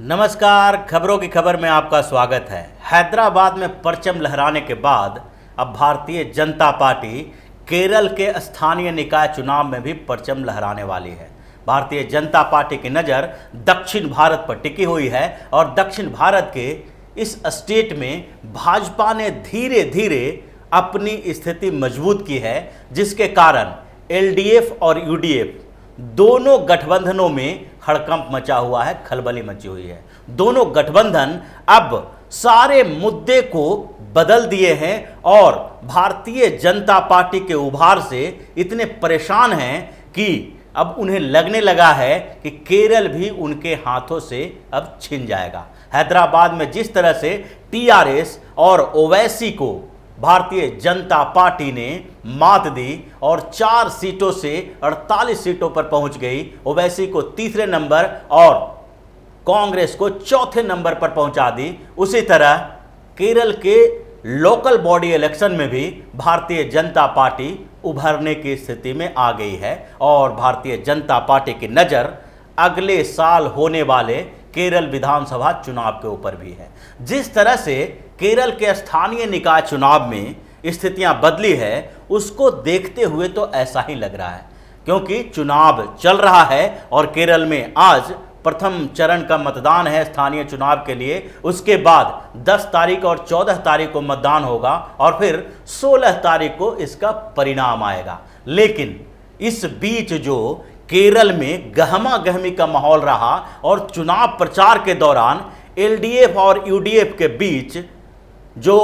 नमस्कार, खबरों की खबर में आपका स्वागत है। हैदराबाद में परचम लहराने के बाद अब भारतीय जनता पार्टी केरल के स्थानीय निकाय चुनाव में भी परचम लहराने वाली है। भारतीय जनता पार्टी की नज़र दक्षिण भारत पर टिकी हुई है और दक्षिण भारत के इस स्टेट में भाजपा ने धीरे धीरे अपनी स्थिति मजबूत की है, जिसके कारण एलडीएफ और यूडीएफ दोनों गठबंधनों में हड़कंप मचा हुआ है, खलबली मची हुई है। दोनों गठबंधन अब सारे मुद्दे को बदल दिए हैं और भारतीय जनता पार्टी के उभार से इतने परेशान हैं कि अब उन्हें लगने लगा है कि केरल भी उनके हाथों से अब छिन जाएगा। हैदराबाद में जिस तरह से टीआरएस और ओवैसी को भारतीय जनता पार्टी ने मात दी और 4 सीटों से 48 सीटों पर पहुंच गई, ओवैसी को तीसरे नंबर और कांग्रेस को चौथे नंबर पर पहुंचा दी, उसी तरह केरल के लोकल बॉडी इलेक्शन में भी भारतीय जनता पार्टी उभरने की स्थिति में आ गई है और भारतीय जनता पार्टी की नज़र अगले साल होने वाले केरल विधानसभा चुनाव के ऊपर भी है। जिस तरह से केरल के स्थानीय निकाय चुनाव में स्थितियां बदली है, उसको देखते हुए तो ऐसा ही लग रहा है, क्योंकि चुनाव चल रहा है और केरल में आज प्रथम चरण का मतदान है स्थानीय चुनाव के लिए। उसके बाद 10 तारीख और 14 तारीख को मतदान होगा और फिर 16 तारीख को इसका परिणाम आएगा। लेकिन इस बीच जो केरल में गहमा गहमी का माहौल रहा और चुनाव प्रचार के दौरान एलडीएफ और यूडीएफ के बीच जो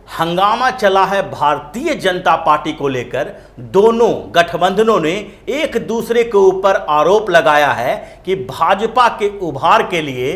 हंगामा चला है भारतीय जनता पार्टी को लेकर, दोनों गठबंधनों ने एक दूसरे के ऊपर आरोप लगाया है कि भाजपा के उभार के लिए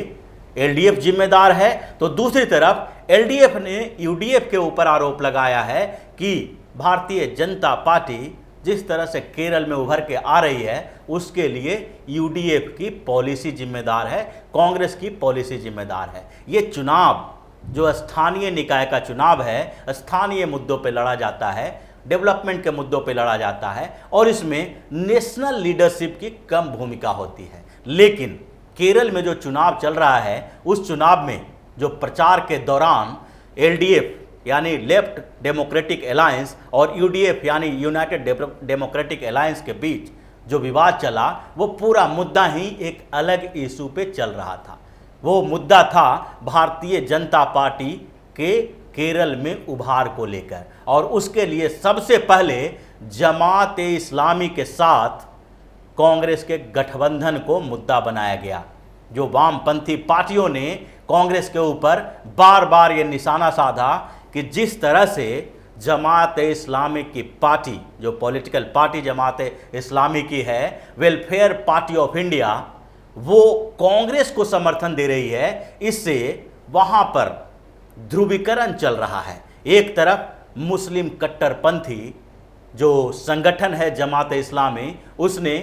एलडीएफ जिम्मेदार है, तो दूसरी तरफ एलडीएफ ने यूडीएफ के ऊपर आरोप लगाया है कि भारतीय जनता पार्टी जिस तरह से केरल में उभर के आ रही है उसके लिए यूडीएफ की पॉलिसी जिम्मेदार है, कांग्रेस की पॉलिसी जिम्मेदार है। ये चुनाव जो स्थानीय निकाय का चुनाव है, स्थानीय मुद्दों पे लड़ा जाता है, डेवलपमेंट के मुद्दों पे लड़ा जाता है और इसमें नेशनल लीडरशिप की कम भूमिका होती है। लेकिन केरल में जो चुनाव चल रहा है, उस चुनाव में जो प्रचार के दौरान एलडीएफ यानी लेफ्ट डेमोक्रेटिक अलायंस और यूडीएफ यानी यूनाइटेड डेमोक्रेटिक अलायंस के बीच जो विवाद चला, वो पूरा मुद्दा ही एक अलग इशू पे चल रहा था। वो मुद्दा था भारतीय जनता पार्टी के केरल में उभार को लेकर और उसके लिए सबसे पहले जमात ए इस्लामी के साथ कांग्रेस के गठबंधन को मुद्दा बनाया गया। जो वामपंथी पार्टियों ने कांग्रेस के ऊपर बार बार ये निशाना साधा कि जिस तरह से जमात इस्लामी की पार्टी, जो पॉलिटिकल पार्टी जमात इस्लामी की है, वेलफेयर पार्टी ऑफ इंडिया, वो कांग्रेस को समर्थन दे रही है, इससे वहाँ पर ध्रुवीकरण चल रहा है। एक तरफ मुस्लिम कट्टरपंथी जो संगठन है जमात इस्लामी, उसने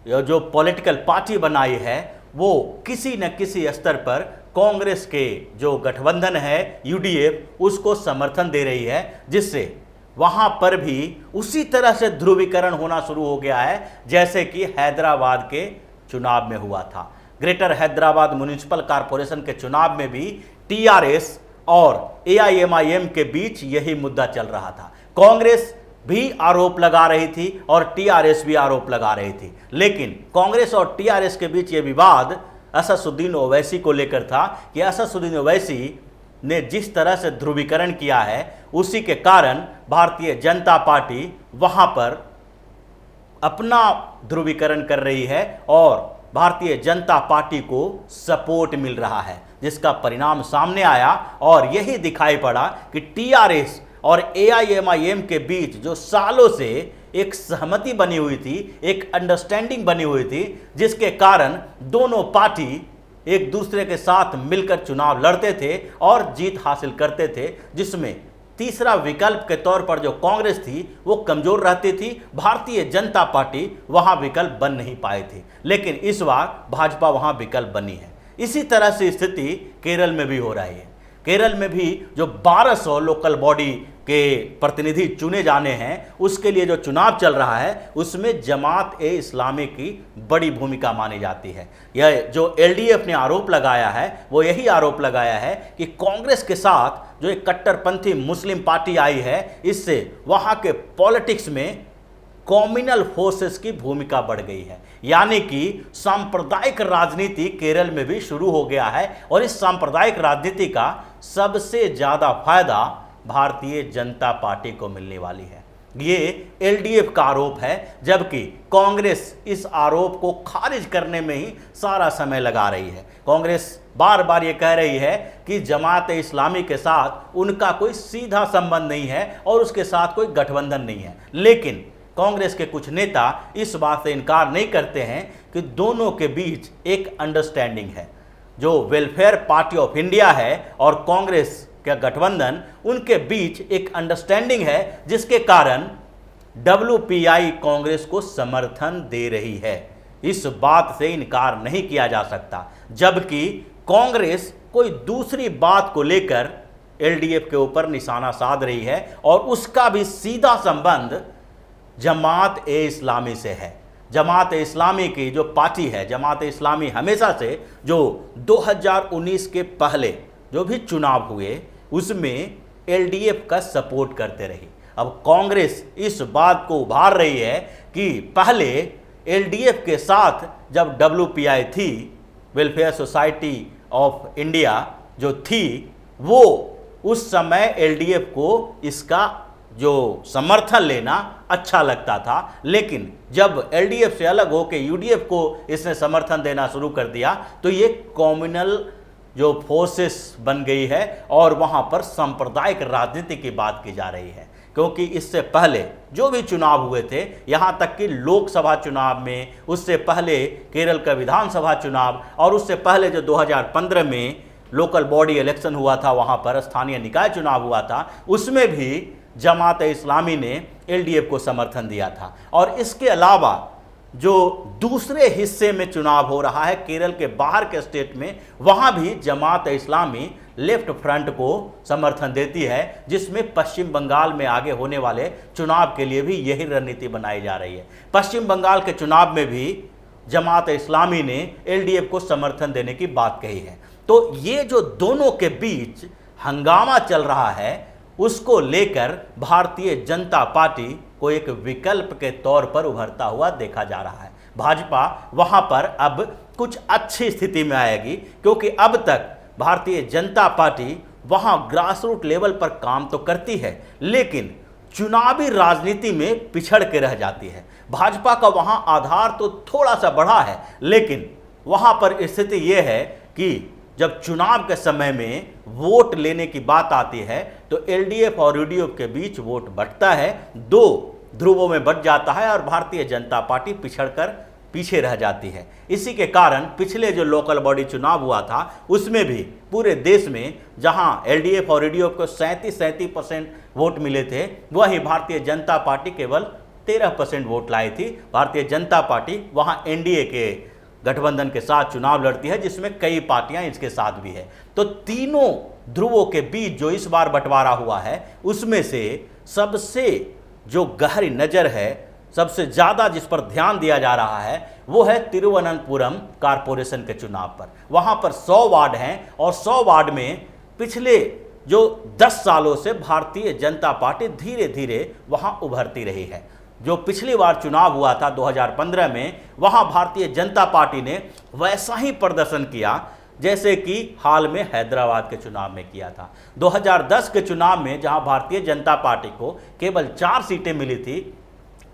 जो पॉलिटिकल पार्टी बनाई है वो किसी न किसी स्तर पर कांग्रेस के जो गठबंधन है यूडीएफ, उसको समर्थन दे रही है, जिससे वहाँ पर भी उसी तरह से ध्रुवीकरण होना शुरू हो गया है जैसे कि हैदराबाद के चुनाव में हुआ था। ग्रेटर हैदराबाद म्युनिसिपल कॉरपोरेशन के चुनाव में भी टीआरएस और एआईएमआईएम के बीच यही मुद्दा चल रहा था। कांग्रेस भी आरोप लगा रही थी और टीआरएस भी आरोप लगा रही थी, लेकिन कांग्रेस और टीआरएस के बीच ये विवाद असदुद्दीन ओवैसी को लेकर था कि असदुद्दीन ओवैसी ने जिस तरह से ध्रुवीकरण किया है, उसी के कारण भारतीय जनता पार्टी वहां पर अपना ध्रुवीकरण कर रही है और भारतीय जनता पार्टी को सपोर्ट मिल रहा है, जिसका परिणाम सामने आया और यही दिखाई पड़ा कि टीआरएस और एआईएमआईएम के बीच जो सालों से एक सहमति बनी हुई थी, एक अंडरस्टैंडिंग बनी हुई थी, जिसके कारण दोनों पार्टी एक दूसरे के साथ मिलकर चुनाव लड़ते थे और जीत हासिल करते थे, जिसमें तीसरा विकल्प के तौर पर जो कांग्रेस थी वो कमजोर रहती थी, भारतीय जनता पार्टी वहां विकल्प बन नहीं पाई थी। लेकिन इस बार भाजपा वहां विकल्प बनी है। इसी तरह से स्थिति केरल में भी हो रही है। केरल में भी जो 1200 लोकल बॉडी के प्रतिनिधि चुने जाने हैं, उसके लिए जो चुनाव चल रहा है उसमें जमात ए इस्लामी की बड़ी भूमिका मानी जाती है। यह जो एलडीएफ ने आरोप लगाया है वो यही आरोप लगाया है कि कांग्रेस के साथ जो एक कट्टरपंथी मुस्लिम पार्टी आई है, इससे वहाँ के पॉलिटिक्स में कॉम्युनल फोर्सेस की भूमिका बढ़ गई है, यानी कि सांप्रदायिक राजनीति केरल में भी शुरू हो गया है। और इस सांप्रदायिक राजनीति का सबसे ज़्यादा फायदा भारतीय जनता पार्टी को मिलने वाली है। ये एलडीएफ का आरोप है, जबकि कांग्रेस इस आरोप को खारिज करने में ही सारा समय लगा रही है। कांग्रेस बार बार ये कह रही है कि जमात इस्लामी के साथ उनका कोई सीधा संबंध नहीं है और उसके साथ कोई गठबंधन नहीं है, लेकिन कांग्रेस के कुछ नेता इस बात से इनकार नहीं करते हैं कि दोनों के बीच एक अंडरस्टैंडिंग है। जो वेलफेयर पार्टी ऑफ इंडिया है और कांग्रेस का गठबंधन, उनके बीच एक अंडरस्टैंडिंग है, जिसके कारण डब्ल्यूपीआई कांग्रेस को समर्थन दे रही है। इस बात से इनकार नहीं किया जा सकता, जबकि कांग्रेस कोई दूसरी बात को लेकर एलडीएफ के ऊपर निशाना साध रही है और उसका भी सीधा संबंध जमात ए इस्लामी से है। जमात ए इस्लामी की जो पार्टी है, जमात ए इस्लामी हमेशा से जो 2019 के पहले जो भी चुनाव हुए उसमें एलडीएफ का सपोर्ट करते रही। अब कांग्रेस इस बात को उभार रही है कि पहले एलडीएफ के साथ जब डब्ल्यूपीआई थी, वेलफेयर सोसाइटी ऑफ इंडिया जो थी, वो उस समय एलडीएफ को इसका जो समर्थन लेना अच्छा लगता था, लेकिन जब एलडीएफ से अलग होकर यूडीएफ को इसने समर्थन देना शुरू कर दिया तो ये कम्युनल जो फोर्सेस बन गई है और वहाँ पर सांप्रदायिक राजनीति की बात की जा रही है। क्योंकि इससे पहले जो भी चुनाव हुए थे, यहाँ तक कि लोकसभा चुनाव में, उससे पहले केरल का विधानसभा चुनाव और उससे पहले जो 2015 में लोकल बॉडी इलेक्शन हुआ था, वहाँ पर स्थानीय निकाय चुनाव हुआ था, उसमें भी जमात इस्लामी ने एलडीएफ को समर्थन दिया था। और इसके अलावा जो दूसरे हिस्से में चुनाव हो रहा है केरल के बाहर के स्टेट में, वहाँ भी जमात इस्लामी लेफ्ट फ्रंट को समर्थन देती है, जिसमें पश्चिम बंगाल में आगे होने वाले चुनाव के लिए भी यही रणनीति बनाई जा रही है। पश्चिम बंगाल के चुनाव में भी जमात इस्लामी ने एलडीएफ को समर्थन देने की बात कही है। तो ये जो दोनों के बीच हंगामा चल रहा है, उसको लेकर भारतीय जनता पार्टी को एक विकल्प के तौर पर उभरता हुआ देखा जा रहा है। भाजपा वहां पर अब कुछ अच्छी स्थिति में आएगी, क्योंकि अब तक भारतीय जनता पार्टी वहां ग्रासरूट लेवल पर काम तो करती है, लेकिन चुनावी राजनीति में पिछड़ के रह जाती है। भाजपा का वहां आधार तो थोड़ा सा बढ़ा है, लेकिन वहां पर स्थिति यह है कि जब चुनाव के समय में वोट लेने की बात आती है तो एलडीएफ और यूडीएफ के बीच वोट बंटता है, दो ध्रुवों में बंट जाता है और भारतीय जनता पार्टी पिछड़कर पीछे रह जाती है। इसी के कारण पिछले जो लोकल बॉडी चुनाव हुआ था उसमें भी पूरे देश में जहां एलडीएफ और यूडीएफ को 37% वोट मिले थे, वहीं भारतीय जनता पार्टी केवल 13% वोट लाई थी। भारतीय जनता पार्टी वहां एनडीए के गठबंधन के साथ चुनाव लड़ती है, जिसमें कई पार्टियां इसके साथ भी है। तो तीनों ध्रुवों के बीच जो इस बार बंटवारा हुआ है, उसमें से सबसे जो गहरी नज़र है, सबसे ज़्यादा जिस पर ध्यान दिया जा रहा है, वो है तिरुवनंतपुरम कारपोरेशन के चुनाव पर। वहाँ पर 100 वार्ड हैं और 100 वार्ड में पिछले जो 10 सालों से भारतीय जनता पार्टी धीरे धीरे वहाँ उभरती रही है। जो पिछली बार चुनाव हुआ था 2015 में, वहाँ भारतीय जनता पार्टी ने वैसा ही प्रदर्शन किया जैसे कि हाल में हैदराबाद के चुनाव में किया था। 2010 के चुनाव में जहाँ भारतीय जनता पार्टी को केवल 4 सीटें मिली थी,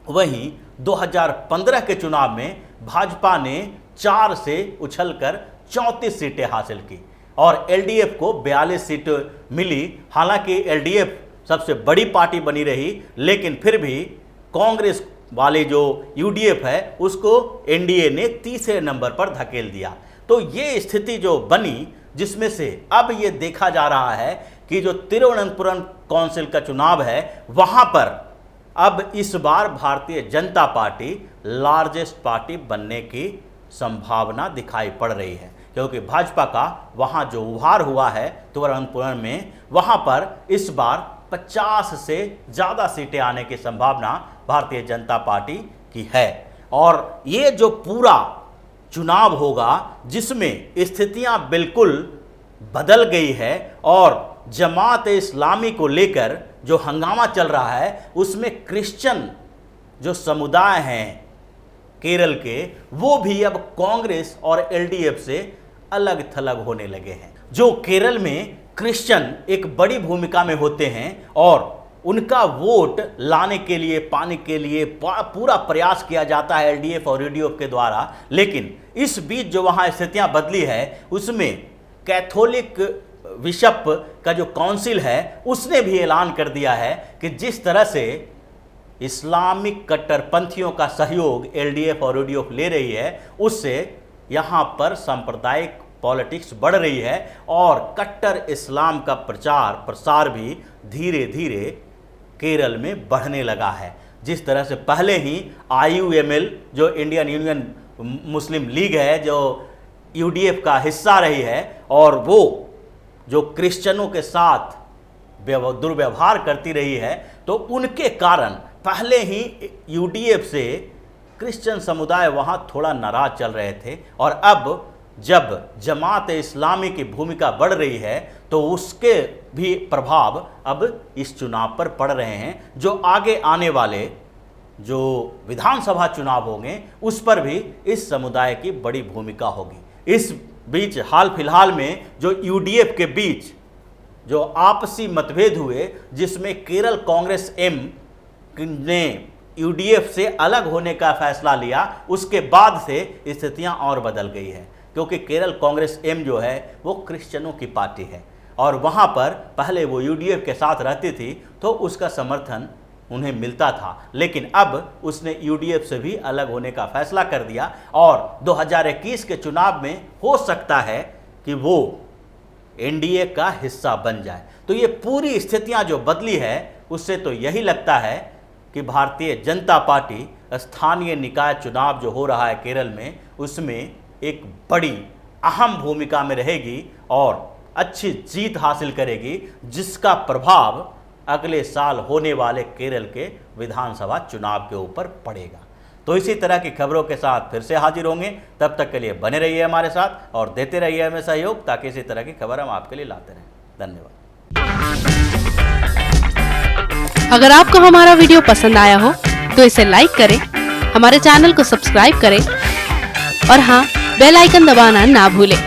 वहीं 2015 के चुनाव में भाजपा ने 4 से उछलकर 34 सीटें हासिल की और एलडीएफ को 42 सीट मिली। हालांकि एलडीएफ सबसे बड़ी पार्टी बनी रही, लेकिन फिर भी कांग्रेस वाले जो यूडीएफ है उसको एनडीए ने तीसरे नंबर पर धकेल दिया। तो ये स्थिति जो बनी, जिसमें से अब ये देखा जा रहा है कि जो तिरुवनंतपुरम काउंसिल का चुनाव है, वहाँ पर अब इस बार Bharatiya Janata party largest party बनने की संभावना दिखाई पड़ रही है, क्योंकि भाजपा का वहाँ जो उभार हुआ है तिरुवनंतपुरम में, वहाँ पर इस बार 50 से ज़्यादा सीटें आने की संभावना भारतीय जनता पार्टी की है। और ये जो पूरा चुनाव होगा जिसमें स्थितियां बिल्कुल बदल गई है और जमात इस्लामी को लेकर जो हंगामा चल रहा है उसमें क्रिश्चियन जो समुदाय हैं केरल के, वो भी अब कांग्रेस और एलडीएफ से अलग थलग होने लगे हैं। जो केरल में क्रिश्चियन एक बड़ी भूमिका में होते हैं और उनका वोट लाने के लिए, पाने के लिए पूरा प्रयास किया जाता है एलडीएफ और यूडीएफ के द्वारा, लेकिन इस बीच जो वहाँ स्थितियाँ बदली है उसमें कैथोलिक बिशप का जो काउंसिल है उसने भी ऐलान कर दिया है कि जिस तरह से इस्लामिक कट्टरपंथियों का सहयोग एलडीएफ और यूडीएफ ले रही है, उससे यहाँ पर सांप्रदायिक पॉलिटिक्स बढ़ रही है और कट्टर इस्लाम का प्रचार प्रसार भी धीरे धीरे केरल में बढ़ने लगा है। जिस तरह से पहले ही IUML जो इंडियन यूनियन मुस्लिम लीग है, जो यूडीएफ का हिस्सा रही है और वो जो क्रिश्चियनों के साथ दुर्व्यवहार करती रही है, तो उनके कारण पहले ही यूडीएफ से क्रिश्चियन समुदाय वहाँ थोड़ा नाराज चल रहे थे। और अब जब जमात इस्लामी की भूमिका बढ़ रही है तो उसके भी प्रभाव अब इस चुनाव पर पड़ रहे हैं। जो आगे आने वाले जो विधानसभा चुनाव होंगे उस पर भी इस समुदाय की बड़ी भूमिका होगी। इस बीच हाल फिलहाल में जो यूडीएफ के बीच जो आपसी मतभेद हुए, जिसमें केरल कांग्रेस एम ने यूडीएफ से अलग होने का फैसला लिया, उसके बाद से स्थितियां और बदल गई है। क्योंकि केरल कांग्रेस एम जो है वो क्रिश्चियनों की पार्टी है और वहाँ पर पहले वो यूडीएफ के साथ रहती थी तो उसका समर्थन उन्हें मिलता था, लेकिन अब उसने यूडीएफ से भी अलग होने का फैसला कर दिया और 2021 के चुनाव में हो सकता है कि वो एनडीए का हिस्सा बन जाए। तो ये पूरी स्थितियां जो बदली है उससे तो यही लगता है कि भारतीय जनता पार्टी स्थानीय निकाय चुनाव जो हो रहा है केरल में, उसमें एक बड़ी अहम भूमिका में रहेगी और अच्छी जीत हासिल करेगी, जिसका प्रभाव अगले साल होने वाले केरल के विधानसभा चुनाव के ऊपर पड़ेगा। तो इसी तरह की खबरों के साथ फिर से हाजिर होंगे, तब तक के लिए बने रहिए हमारे साथ और देते रहिए हमें सहयोग, ताकि इसी तरह की खबर हम आपके लिए लाते रहें। धन्यवाद। अगर आपको हमारा वीडियो पसंद आया हो तो इसे लाइक करें, हमारे चैनल को सब्सक्राइब करें और हाँ, बेल आइकन दबाना ना भूलें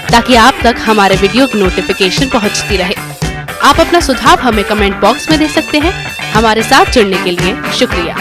ताकि आप तक हमारे वीडियो की नोटिफिकेशन पहुंचती रहे। आप अपना सुझाव हमें कमेंट बॉक्स में दे सकते हैं। हमारे साथ जुड़ने के लिए शुक्रिया।